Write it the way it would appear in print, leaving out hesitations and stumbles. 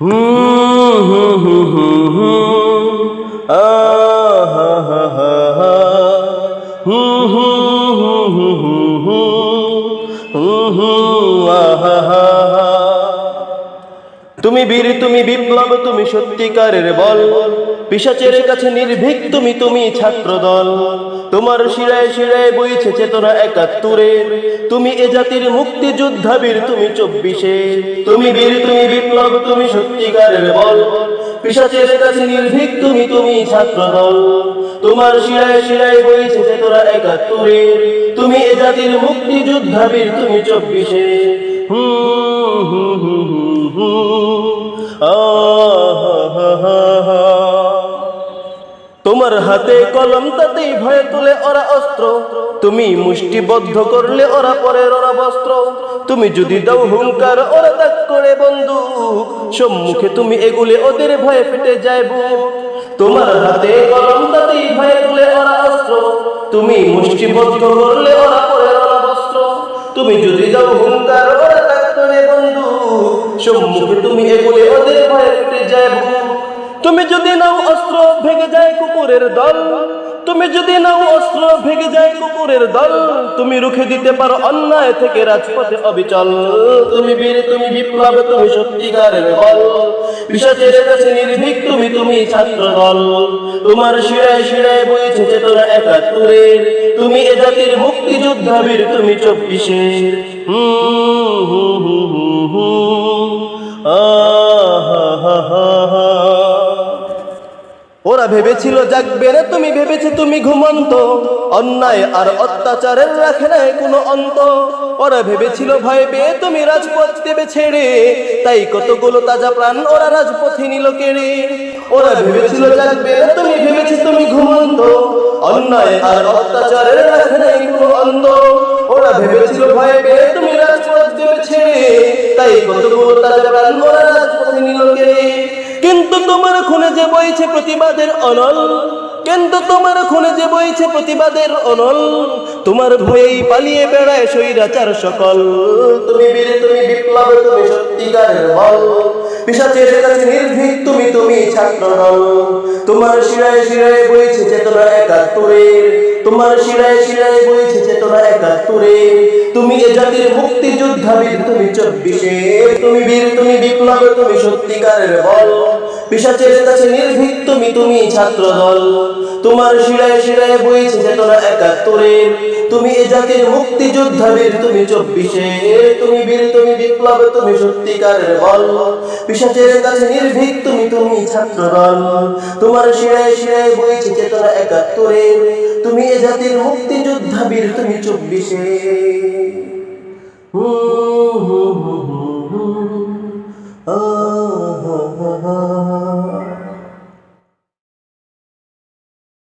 হুম হুম হুম হুম হুম আহা হা হা হা হুম হুম হুম হুম হুম হুম আহা হা হা। তুমি বীর, তুমি বিপ্লব, তুমি সত্যিকারের বল, পিশাচের কাছে নির্ভীক তুমি, তুমি ছাত্র দল। তোমার শিরায় শিরায় বইছে চেতনা একাত্তরের, তুমি এ জাতির মুক্তিযোদ্ধা বীর, তুমি 24-এর। তুমি বীর, তুমি বিপ্লব, তুমি সত্যিকারের বল, পিশাচের কাছে নির্ভীক তুমি, তুমি ছাত্র দল। তোমার শিরায় শিরায় বইছে চেতনা একাত্তরের, তুমি এ জাতির মুক্তিযোদ্ধা বীর, তুমি 24-এর। হুম হুম হুম হুম হুম আহা হা হা হা। তোমার হাতে কলম, তাতেই ভয়ে তুলে ওরা অস্ত্র, তুমি মুষ্টিবদ্ধ করলে ওরা পরের ওরা বস্ত্র। তুমি যদি দাও হুঙ্কার, ওরা তাক করে বন্দুক, সম্মুখে তুমি এগুলে ওদের ভয়ে ফেটে যায় বুক। তোমার হাতে কলম, তাতেই ভয়ে তুলে ওরা অস্ত্র, তুমি মুষ্টিবদ্ধ করলে ওরা পরের ওরা বস্ত্র। তুমি যদি দাও হুঙ্কার, ওরা তাক করে বন্দুক, সম্মুখে তুমি এগুলে ওদের ভয়ে ফেটে যায় বুক। তুমি যদি নাও অস্ত্র, ভেঙে যায় কুকুরের দল, তুমি যদি নাও অস্ত্র, ভেঙে যায় কুকুরের দল। তুমি রুখে দিতে পারো অন্যায় থেকে রাজপথে অবিচল। তুমি বীর, তুমি বিপ্লব, তুমি সত্যিকারের বল, পিশাচের কাছে নির্ভীক তুমি, তুমি ছাত্র দল। তোমার শিরায় শিরায় বইছে চেতনা একাত্তরের, তুমি এ জাতির মুক্তিযোদ্ধা বীর, তুমি 24-এর। হুম হুম হুম হুম হুম আহা হা হা হা। ওরা ভেবেছিল জাগবে না, তুমি ভেবেছে তুমি ঘুমন্ত, অন্যায় আর অত্যাচারের রাখে নাই কোনো অন্ত। ওরা ভেবেছিল ভয় পেয়ে তুমি রাজপথ দেবে ছেড়ে, তাই কতগুলো তাজা প্রাণ ওরা রাজপথে নিল কেড়ে। ওরা ভেবেছিল জাগবে না, তুমি ভেবেছে তুমি ঘুমন্ত, অন্যায় আর অত্যাচারের রাখে নাই কোনো অন্ত। ওরা ভেবেছিল ভয় পেয়ে তুমি রাজপথ দেবে ছেড়ে, তাই কতগুলো তাজা প্রাণ ওরা রাজপথে নিল কেড়ে। কিন্তু তোমার খুনে যে বইছে প্রতিবাদের অনল, কিন্তু তোমার খুনে যে বইছে প্রতিবাদের অনল, তোমার ভয়েই পালিয়ে বেড়ায় স্বৈরাচার সকল। তুমি বীর, তুমি বিপ্লব, তুমি সত্যিকারের বল, পিশাচের কাছে নির্ভীক তুমি, তুমি ছাত্র দল। তোমার শিরায় শিরায় বইছে চেতনা একাত্তরের, তোমার শিরায় শিরায় বইছে চেতনা একাত্তরের, তুমি এ জাতির মুক্তিযোদ্ধা বীর, তুমি 24-এর। তুমি বীর, তুমি বিপ্লব, তুমি সত্যিকারের বল, পিশাচের কাছে নির্ভীক তুমি, তুমি ছাত্র দল। তোমার শিরায় শিরায় বইছে চেতনা একাত্তরের, তুমি এ জাতির মুক্তিযোদ্ধা বীর, তুমি 24-এর। তুমি বীর, তুমি বিপ্লব, তুমি সত্যিকারের বল, পিশাচের কাছে নির্ভীক তুমি, তুমি ছাত্র দল। তোমার শিরায় শিরায় বইছে চেতনা একাত্তরের, তুমি এ জাতির মুক্তিযোদ্ধা বীর, তুমি 24-এর।